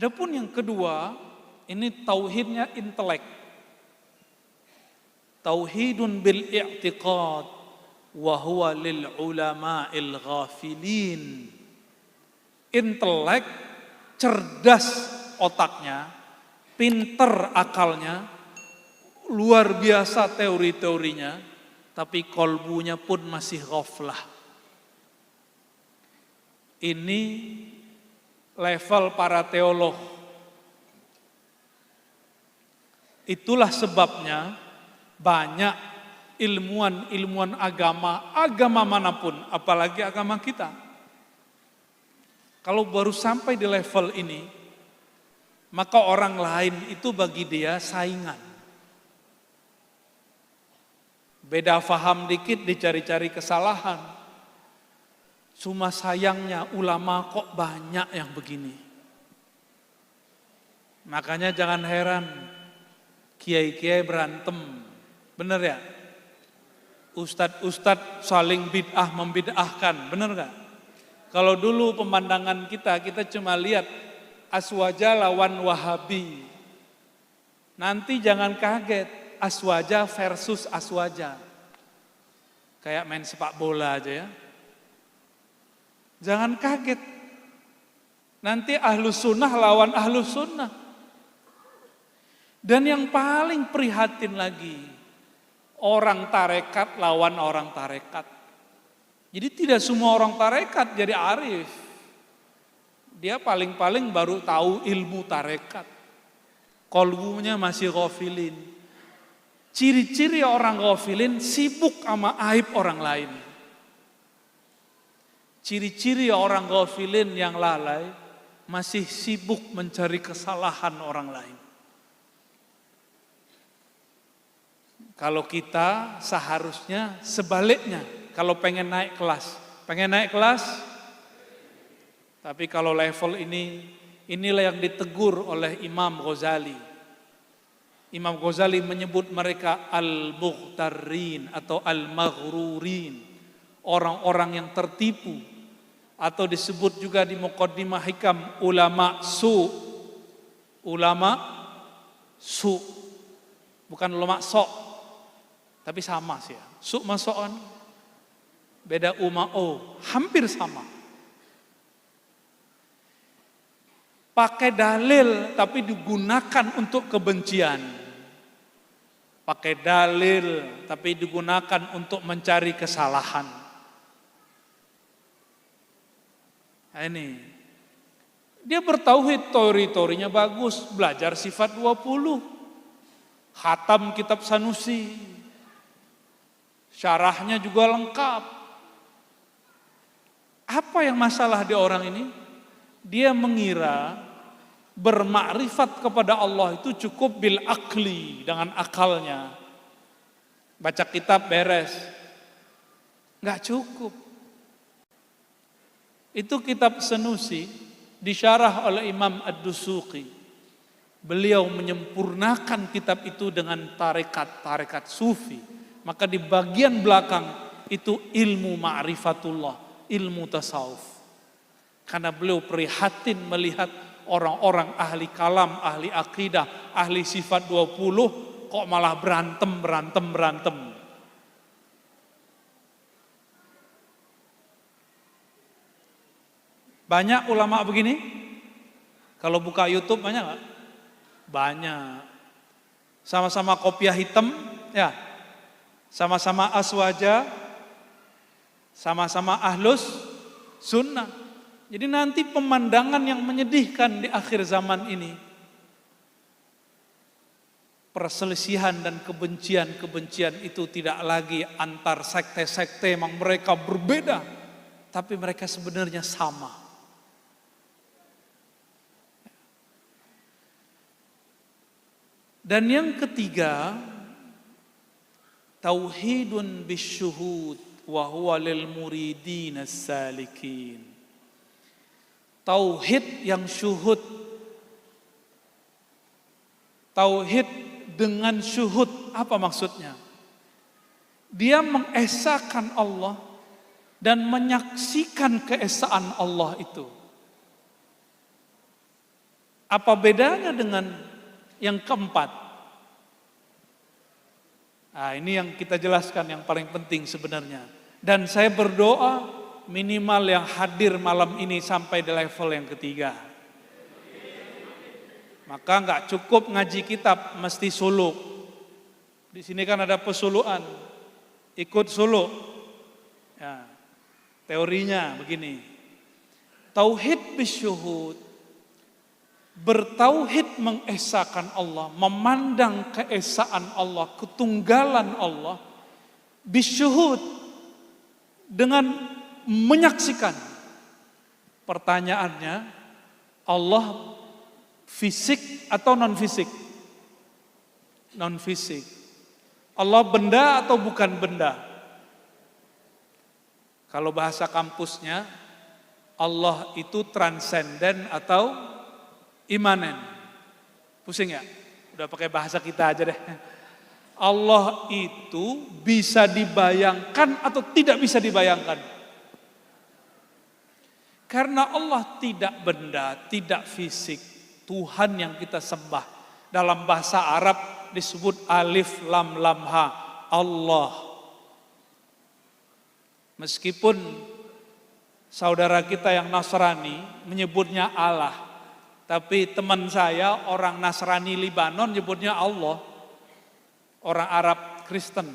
Adapun yang kedua, ini tauhidnya intelek. Tauhidun bil i'tiqad wa huwa lil ulama'il ghafilin. Intelek, cerdas otaknya, pinter akalnya, luar biasa teori-teorinya, tapi kolbunya pun masih ghaflah. Ini level para teolog. Itulah sebabnya banyak ilmuwan agama manapun, apalagi agama kita. Kalau baru sampai di level ini, maka orang lain itu bagi dia saingan. Beda faham dikit dicari-cari kesalahan. Cuma sayangnya ulama kok banyak yang begini. Makanya jangan heran kiai-kiai berantem. Bener ya? Ustadz saling bid'ah membid'ahkan, bener gak? Kalau dulu pemandangan kita cuma lihat Aswaja lawan Wahabi. Nanti jangan kaget, Aswaja versus Aswaja. Kayak main sepak bola aja ya. Jangan kaget. Nanti Ahlus Sunnah lawan Ahlus Sunnah. Dan yang paling prihatin lagi, orang tarekat lawan orang tarekat. Jadi tidak semua orang tarekat jadi arif. Dia paling-paling baru tahu ilmu tarekat. Kolbunya masih ghafilin. Ciri-ciri orang ghafilin sibuk sama aib orang lain. Ciri-ciri orang ghafilin yang lalai masih sibuk mencari kesalahan orang lain. Kalau kita seharusnya sebaliknya, kalau pengen naik kelas. Tapi kalau level ini, inilah yang ditegur oleh Imam Ghazali. Imam Ghazali menyebut mereka al-mughtarrin atau al-maghrurin, orang-orang yang tertipu, atau disebut juga di Muqaddimah Hikam ulama su, bukan ulama sok, tapi sama sih ya. Su masoon, beda umao, hampir sama. Pakai dalil tapi digunakan untuk kebencian. Pakai dalil tapi digunakan untuk mencari kesalahan. Nah ini. Dia bertauhid, teori-teorinya bagus, belajar sifat 20. Khatam kitab Sanusi. Syarahnya juga lengkap. Apa yang masalah di orang ini? Dia mengira bermakrifat kepada Allah itu cukup bil akli, dengan akalnya. Baca kitab beres. Enggak cukup. Itu kitab Sanusi disyarah oleh Imam Ad-Dusuqi. Beliau menyempurnakan kitab itu dengan tarekat sufi. Maka di bagian belakang itu ilmu ma'rifatullah, ilmu tasawuf. Karena beliau prihatin melihat orang-orang ahli kalam, ahli akidah, ahli sifat 20 kok malah berantem. Banyak ulama begini? Kalau buka YouTube banyak nggak? Banyak. Sama-sama kopiah hitam, ya. Sama-sama aswaja, sama-sama ahlus sunnah. Jadi nanti pemandangan yang menyedihkan di akhir zaman ini, perselisihan dan kebencian itu tidak lagi antar sekte-sekte, memang mereka berbeda, tapi mereka sebenarnya sama. Dan yang ketiga, tauhidun bisyuhud wa huwa lil muridin as-salikin. Tauhid yang syuhud. Tauhid dengan syuhud, apa maksudnya? Dia mengesahkan Allah dan menyaksikan keesaan Allah itu. Apa bedanya dengan yang keempat? Nah, ini yang kita jelaskan yang paling penting sebenarnya. Dan saya berdoa minimal yang hadir malam ini sampai di level yang ketiga. Maka nggak cukup ngaji kitab, mesti suluk. Di sini kan ada pesulukan, ikut suluk. Ya, teorinya begini. Tauhid bisyuhud, bertauhid mengesahkan Allah, memandang keesaan Allah, ketunggalan Allah, bisyuhud dengan menyaksikan. Pertanyaannya, Allah fisik atau non fisik? Non fisik. Allah benda atau bukan benda? Kalau bahasa kampusnya, Allah itu transenden atau imanen. Pusing ya? Udah pakai bahasa kita aja deh. Allah itu bisa dibayangkan atau tidak bisa dibayangkan. Karena Allah tidak benda, tidak fisik. Tuhan yang kita sembah. Dalam bahasa Arab disebut alif lam lam ha, Allah. Meskipun saudara kita yang Nasrani menyebutnya Allah, tapi teman saya orang Nasrani Libanon menyebutnya Allah. Orang Arab Kristen,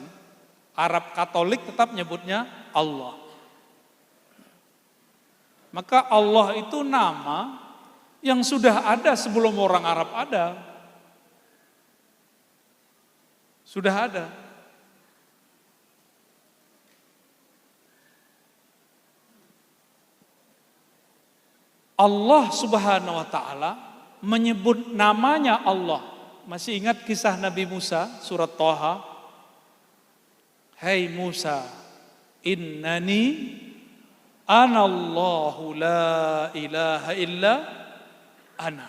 Arab Katolik tetap menyebutnya Allah. Maka Allah itu nama yang sudah ada sebelum orang Arab ada. Sudah ada. Allah Subhanahu wa taala menyebut namanya Allah. Masih ingat kisah Nabi Musa surat Thaha? Hai Musa, innani anallahu la ilaha illa ana.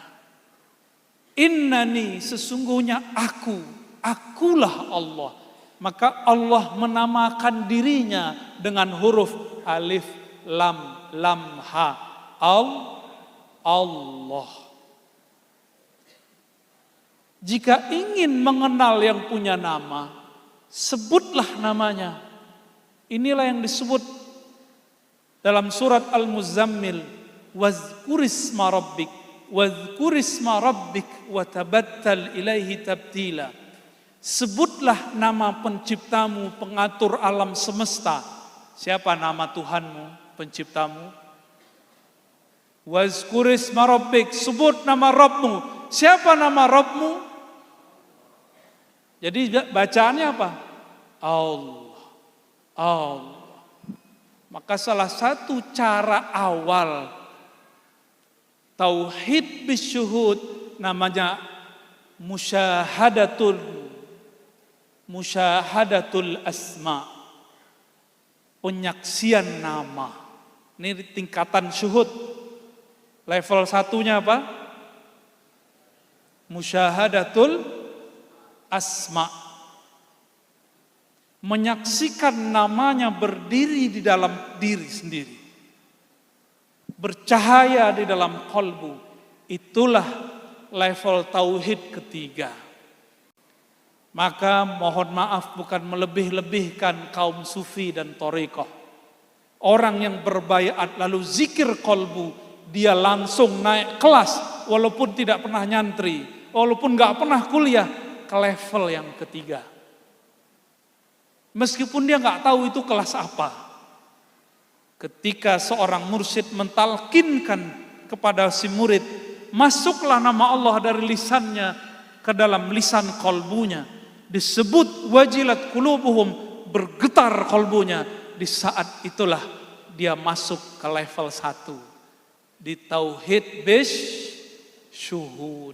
Innani, sesungguhnya akulah Allah. Maka Allah menamakan dirinya dengan huruf alif lam lam ha. Allah. Jika ingin mengenal yang punya nama, sebutlah namanya. Inilah yang disebut dalam surat Al-Muzammil, wazkurisma rabbik wa tabattal ilaihi tabtila. Sebutlah nama penciptamu, pengatur alam semesta. Siapa nama Tuhanmu, penciptamu? Wazkurisma rabbik, sebut nama Rabbmu. Siapa nama Rabbmu? Jadi bacaannya apa? Allah. Maka salah satu cara awal tauhid bisyuhud namanya musyahadatul asma. Penyaksian nama. Ini tingkatan syuhud. Level satunya apa? Musyahadatul asma. Menyaksikan namanya berdiri di dalam diri sendiri. Bercahaya di dalam kolbu. Itulah level tauhid ketiga. Maka mohon maaf bukan melebih-lebihkan kaum sufi dan thariqah. Orang yang berbaiat lalu zikir kolbu, dia langsung naik kelas walaupun tidak pernah nyantri, walaupun gak pernah kuliah, ke level yang ketiga. Meskipun dia gak tahu itu kelas apa. Ketika seorang mursyid mentalkinkan kepada si murid, masuklah nama Allah dari lisannya ke dalam lisan kolbunya. Disebut wajilat qulubuhum, bergetar kolbunya. Di saat itulah dia masuk ke level 1. Di tauhid bisyuhud.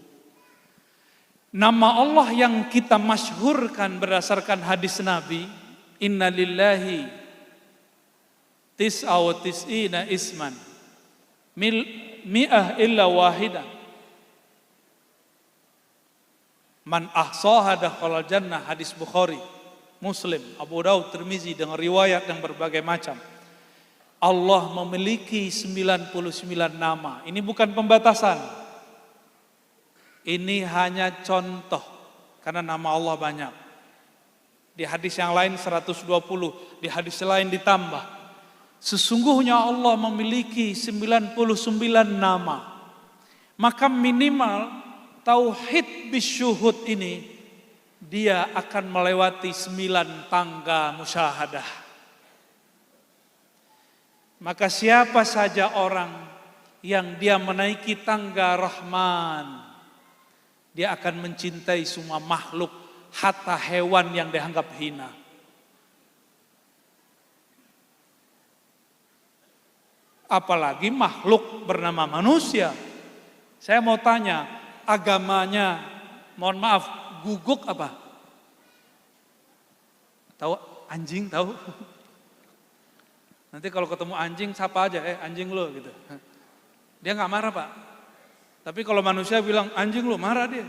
Nama Allah yang kita masyhurkan berdasarkan hadis Nabi, inna lillahi tis'a wa tis'ina isman mi'ah illa wahidah man ahsaha dakhalal jannah. Hadis Bukhari, Muslim, Abu Daud, Tirmizi dengan riwayat yang berbagai macam. Allah memiliki 99 nama. Ini bukan pembatasan. Ini hanya contoh, karena nama Allah banyak. Di hadis yang lain 120, di hadis lain ditambah. Sesungguhnya Allah memiliki 99 nama. Maka minimal tauhid bisyuhud ini, dia akan melewati 9 tangga musyahadah. Maka siapa saja orang yang dia menaiki tangga Rahman, dia akan mencintai semua makhluk, hatta hewan yang dianggap hina. Apalagi makhluk bernama manusia. Saya mau tanya, agamanya, mohon maaf, guguk apa? Tahu anjing, tahu? Nanti kalau ketemu anjing, sapa aja, anjing lo gitu. Dia nggak marah, Pak. Tapi kalau manusia bilang anjing lo, marah dia.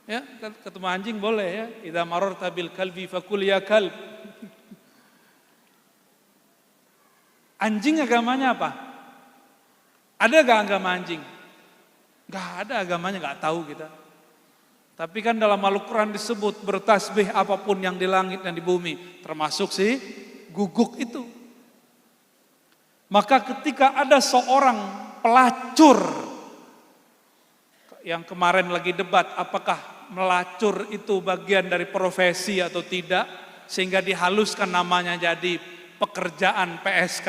Ya, ketemu anjing boleh ya. Idza mararta bil kalbi fakul ya kalb. Anjing agamanya apa? Ada gak agama anjing? Gak ada agamanya, gak tahu kita. Tapi kan dalam Al-Quran disebut bertasbih apapun yang di langit dan di bumi, termasuk si guguk itu. Maka ketika ada seorang pelacur, yang kemarin lagi debat, apakah melacur itu bagian dari profesi atau tidak, sehingga dihaluskan namanya jadi pekerjaan PSK.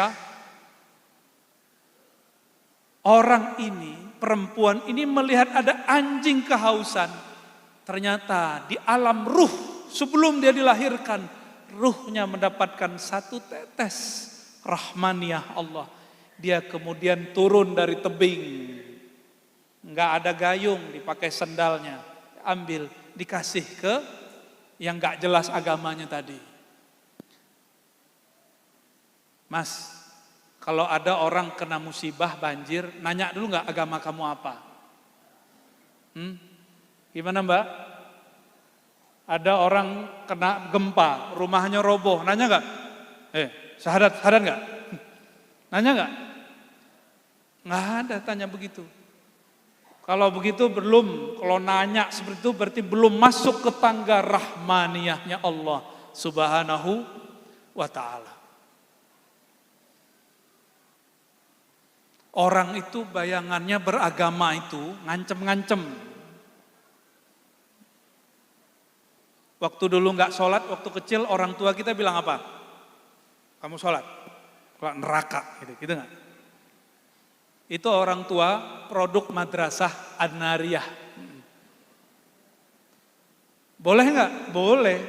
Orang ini, perempuan ini melihat ada anjing kehausan. Ternyata di alam ruh, sebelum dia dilahirkan, ruhnya mendapatkan 1 tetes rahmaniyah Allah. Dia kemudian turun dari tebing, nggak ada gayung, dipakai sendalnya, ambil, dikasih ke yang nggak jelas agamanya tadi. Mas, kalau ada orang kena musibah banjir, nanya dulu nggak agama kamu apa? Gimana Mbak? Ada orang kena gempa, rumahnya roboh, nanya nggak? Syahadat nggak? Nanya nggak? Nggak ada tanya begitu. Kalau begitu kalau nanya seperti itu berarti belum masuk ke tangga rahmaniyahnya Allah Subhanahu wa ta'ala. Orang itu bayangannya beragama itu ngancem-ngancem. Waktu dulu nggak sholat, waktu kecil orang tua kita bilang apa? Kamu sholat, kalau neraka, gitu nggak? Itu orang tua produk madrasah An-Nariyah. Boleh nggak? Boleh.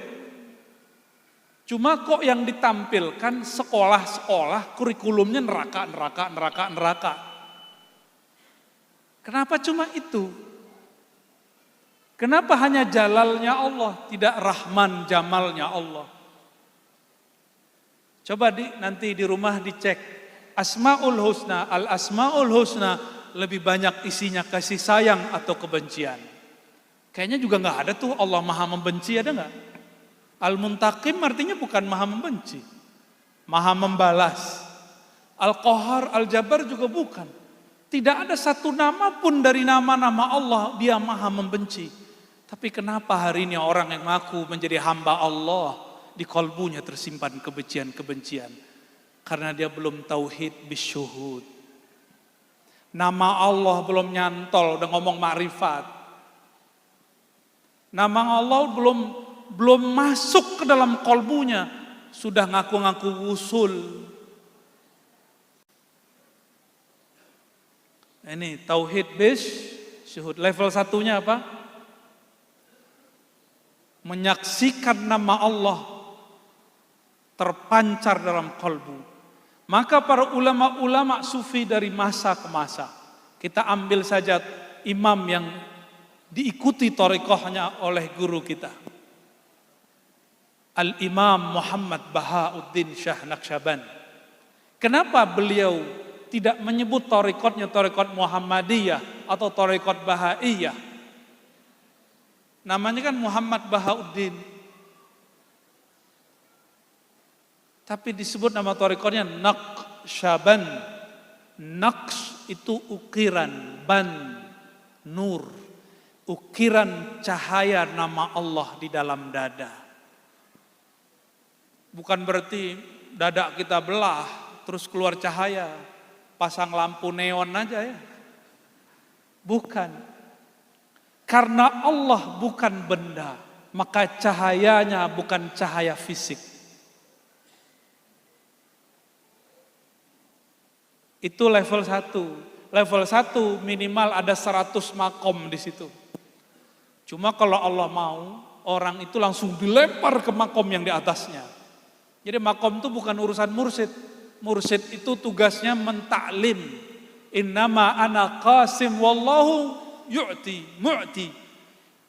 Cuma kok yang ditampilkan sekolah-sekolah kurikulumnya neraka. Kenapa cuma itu? Kenapa hanya jalalnya Allah, tidak rahman jamalnya Allah? Coba nanti di rumah dicek. Asmaul Husna, Al-Asmaul Husna lebih banyak isinya kasih sayang atau kebencian. Kayaknya juga nggak ada tuh Allah Maha membenci, ada nggak? Al-Muntaqim artinya bukan Maha membenci, Maha membalas. Al-Qahar, Al-Jabbar juga bukan. Tidak ada satu nama pun dari nama-nama Allah dia Maha membenci. Tapi kenapa hari ini orang yang mengaku menjadi hamba Allah di kalbunya tersimpan kebencian-kebencian? Karena dia belum tauhid bisyuhud. Nama Allah belum nyantol, udah ngomong ma'rifat. Nama Allah belum masuk ke dalam kalbunya, sudah ngaku-ngaku wusul. Ini tauhid bisyuhud. Level 1-nya apa? Menyaksikan nama Allah terpancar dalam kalbu. Maka para ulama-ulama sufi dari masa ke masa, kita ambil saja imam yang diikuti thariqahnya oleh guru kita, Al-Imam Muhammad Bahauddin Syah Naqsyaband. Kenapa beliau tidak menyebut thariqatnya thariqat Muhammadiyah atau thariqat Bahaiyah? Namanya kan Muhammad Bahauddin. Tapi disebut nama thariqatnya Naqsyaband. Naqs itu ukiran, ban, nur. ukiran cahaya nama Allah di dalam dada. Bukan berarti dada kita belah terus keluar cahaya, pasang lampu neon aja ya. Bukan. Karena Allah bukan benda, maka cahayanya bukan cahaya fisik. Itu level 1. Level 1 minimal ada 100 makom di situ. Cuma kalau Allah mau, orang itu langsung dilempar ke makom yang di atasnya. Jadi makom itu bukan urusan mursyid. Mursyid itu tugasnya mentaklim. Innama ana qasim wallahu yu'ti mu'ti.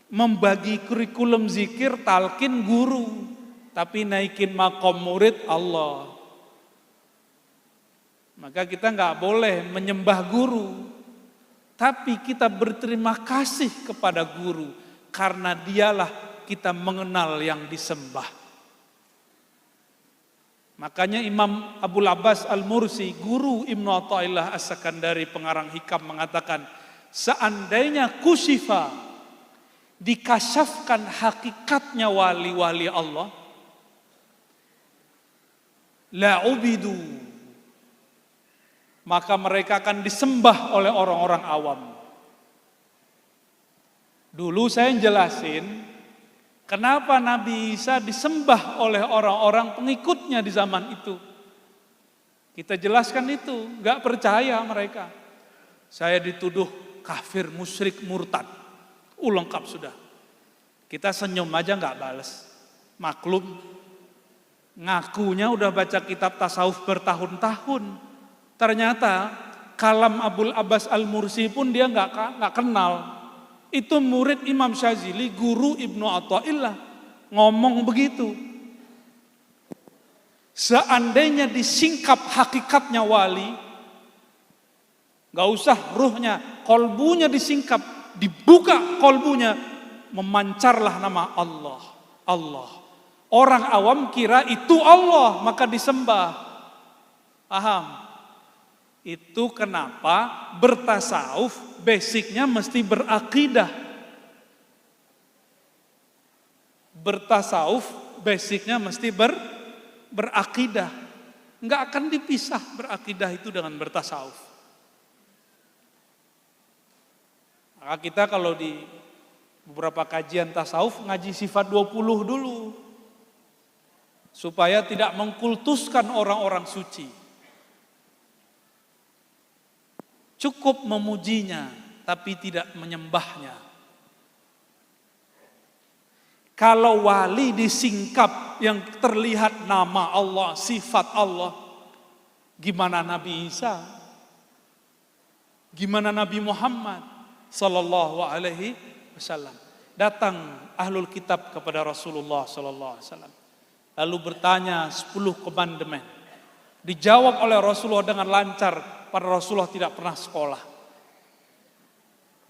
Membagi kurikulum zikir, talqin guru. Tapi naikin makom murid Allah. Maka kita nggak boleh menyembah guru. Tapi kita berterima kasih kepada guru. Karena dialah kita mengenal yang disembah. Makanya Imam Abul Abbas Al-Mursi, guru Ibnu Athaillah As-Sakandari, pengarang Hikam, mengatakan, seandainya kusifa, dikasyafkan hakikatnya wali-wali Allah, la ubidu, maka mereka akan disembah oleh orang-orang awam. Dulu saya jelasin kenapa Nabi Isa disembah oleh orang-orang pengikutnya di zaman itu. Kita jelaskan itu, gak percaya mereka. Saya dituduh kafir, musyrik, murtad. Lengkap sudah. Kita senyum aja gak bales. Maklum, ngakunya udah baca kitab tasawuf bertahun-tahun. Ternyata kalam Abul Abbas Al-Mursi pun dia gak kenal. Itu murid Imam Syazili, guru Ibnu Athaillah, ngomong begitu. Seandainya disingkap hakikatnya wali, gak usah ruhnya, kolbunya disingkap, dibuka kolbunya, memancarlah nama Allah. Allah. Orang awam kira itu Allah, maka disembah. Paham? Itu kenapa bertasawuf basicnya mesti berakidah. Bertasawuf basicnya mesti berakidah. Enggak akan dipisah berakidah itu dengan bertasawuf. Maka kita kalau di beberapa kajian tasawuf ngaji sifat 20 dulu. Supaya tidak mengkultuskan orang-orang suci. Cukup memujinya, tapi tidak menyembahnya. Kalau wali disingkap yang terlihat nama Allah, sifat Allah, gimana Nabi Isa? Gimana Nabi Muhammad sallallahu alaihi wasallam? Datang ahlul kitab kepada Rasulullah sallallahu alaihi wasallam. Lalu bertanya 10 komandemen. Dijawab oleh Rasulullah dengan lancar. Pada Rasulullah tidak pernah sekolah.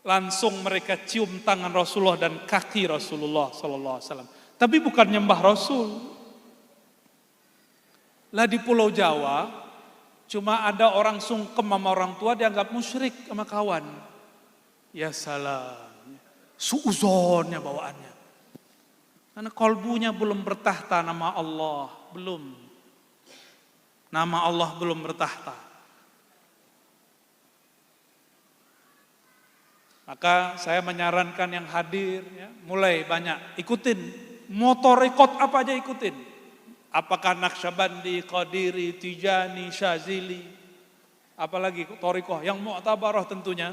Langsung mereka cium tangan Rasulullah dan kaki Rasulullah sallallahu alaihi wasallam. Tapi bukan nyembah Rasul. Lah di Pulau Jawa cuma ada orang sungkem sama orang tua dianggap musyrik sama kawan. Ya salam. Suuzonnya bawaannya. Karena kolbunya belum bertahta nama Allah, belum. Nama Allah belum bertahta. Maka saya menyarankan yang hadir, ya, mulai banyak ikutin. Motorikot apa aja ikutin. Apakah Naqsyabandi, Qadiri, Tijani, Syazili. Apalagi torikoh yang mu'tabarah tentunya.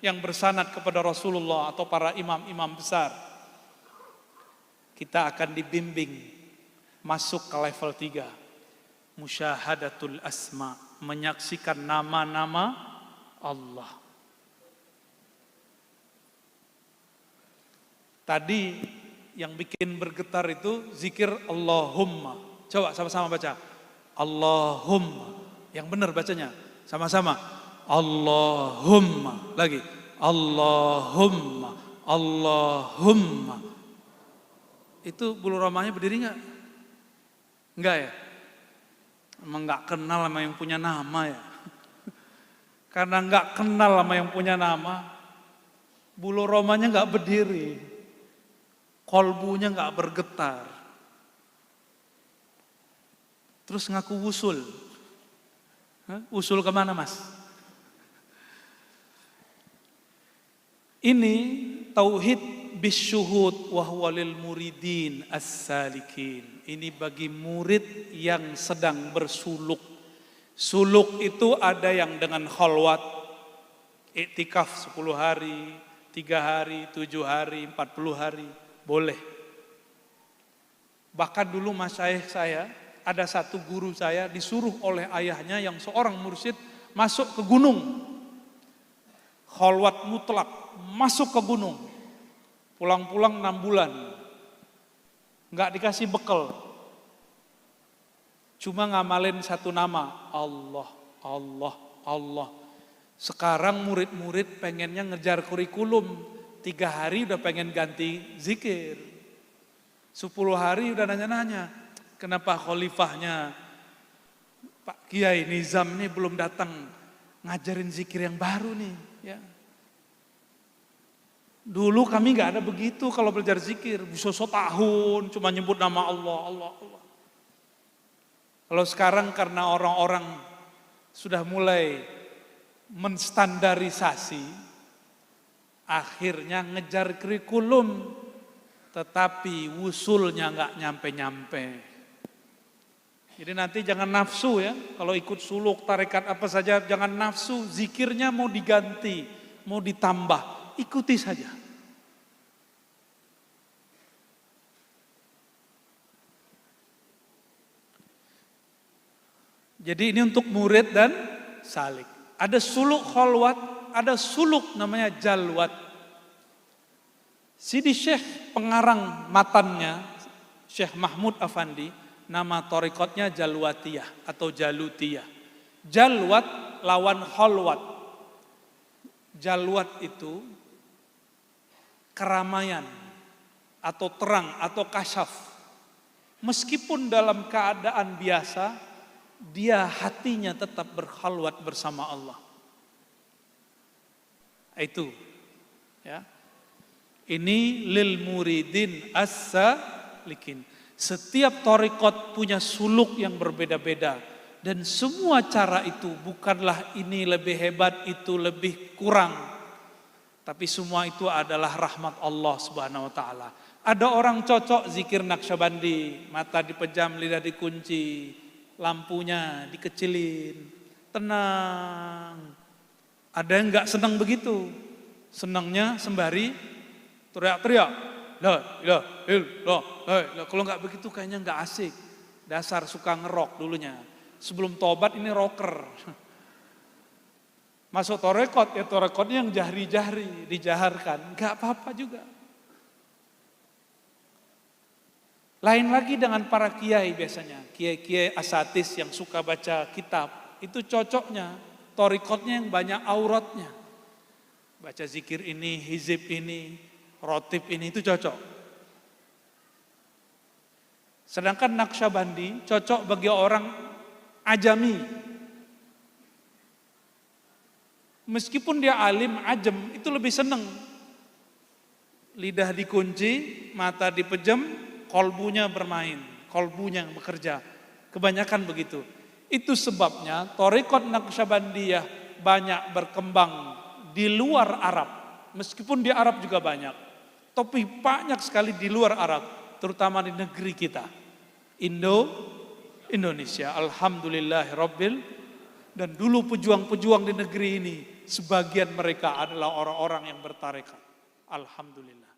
Yang bersanad kepada Rasulullah atau para imam-imam besar. Kita akan dibimbing masuk ke level 3. Musyahadatul asma. Menyaksikan nama-nama Allah. Tadi yang bikin bergetar itu zikir Allahumma. Coba sama-sama baca. Allahumma. Yang benar bacanya. Sama-sama. Allahumma. Lagi. Allahumma. Allahumma. Itu bulu romahnya berdiri gak? Enggak ya? Emang gak kenal sama yang punya nama ya? Karena gak kenal sama yang punya nama. bulu romanya nggak berdiri, kolbunya nggak bergetar. Terus ngaku usul. Usul kemana mas? Ini tauhid bisyuhud wa huwa lil muridin as-salikin. Ini bagi murid yang sedang bersuluk. Suluk itu ada yang dengan khalwat, iktikaf 10 hari, 3 hari, 7 hari, 40 hari, boleh. Bahkan dulu masyayikh saya, ada satu guru saya disuruh oleh ayahnya yang seorang mursyid masuk ke gunung. Khalwat mutlak, masuk ke gunung. Pulang-pulang 6 bulan. Enggak dikasih bekal. Cuma ngamalin satu nama, Allah, Allah, Allah. Sekarang murid-murid pengennya ngejar kurikulum. 3 hari udah pengen ganti zikir. 10 hari udah nanya-nanya. Kenapa khalifahnya Pak Kiai Nizam ini belum datang ngajarin zikir yang baru nih? Ya. Dulu kami nggak ada begitu kalau belajar zikir, bisa setahun cuma nyebut nama Allah, Allah, Allah. Kalau sekarang karena orang-orang sudah mulai menstandarisasi, akhirnya ngejar kurikulum, tetapi wusulnya nggak nyampe-nyampe. Jadi nanti jangan nafsu ya, kalau ikut suluk, tarekat apa saja, jangan nafsu, zikirnya mau diganti, mau ditambah, ikuti saja. Jadi ini untuk murid dan salik. Ada suluk khalwat, ada suluk namanya jalwat. Sidi Syekh pengarang matannya, Syekh Mahmud Afandi, nama torikotnya Jalwatiyah atau Jalutiyah. Jalwat lawan khalwat. Jalwat itu keramaian atau terang atau kasyaf. Meskipun dalam keadaan biasa, dia hatinya tetap berkhalwat bersama Allah. Itu ya. Ini lil muridin as-salikin. Setiap torikot punya suluk yang berbeda-beda. Dan semua cara itu bukanlah ini lebih hebat, itu lebih kurang. Tapi semua itu adalah rahmat Allah Subhanahu wa ta'ala. Ada orang cocok zikir Naqsyabandi, mata dipejam, lidah dikunci, lampunya dikecilin, tenang. Ada yang enggak senang begitu. Senangnya sembari teriak-teriak, la ilaha illallah, la ilaha. Kalau nggak begitu kayaknya nggak asik. Dasar suka ngerok dulunya. Sebelum tobat ini rocker. Masuk torekot, ya torekotnya yang jahri-jahri, dijaharkan, nggak apa-apa juga. Lain lagi dengan para kiai biasanya, kiai-kiai asatis yang suka baca kitab, itu cocoknya torekotnya yang banyak auratnya. Baca zikir ini, hizib ini, rotib ini itu cocok. Sedangkan Naqsyabandi cocok bagi orang ajami. Meskipun dia alim, ajem, itu lebih seneng. Lidah dikunci, mata dipejam, kolbunya bermain, kolbunya bekerja. Kebanyakan begitu. Itu sebabnya thariqat Naqsyabandiyah banyak berkembang di luar Arab. Meskipun di Arab juga banyak. Tapi banyak sekali di luar Arab, terutama di negeri kita, Indonesia. Alhamdulillahirabbil. Dan dulu pejuang-pejuang di negeri ini, sebagian mereka adalah orang-orang yang bertarekat. Alhamdulillah.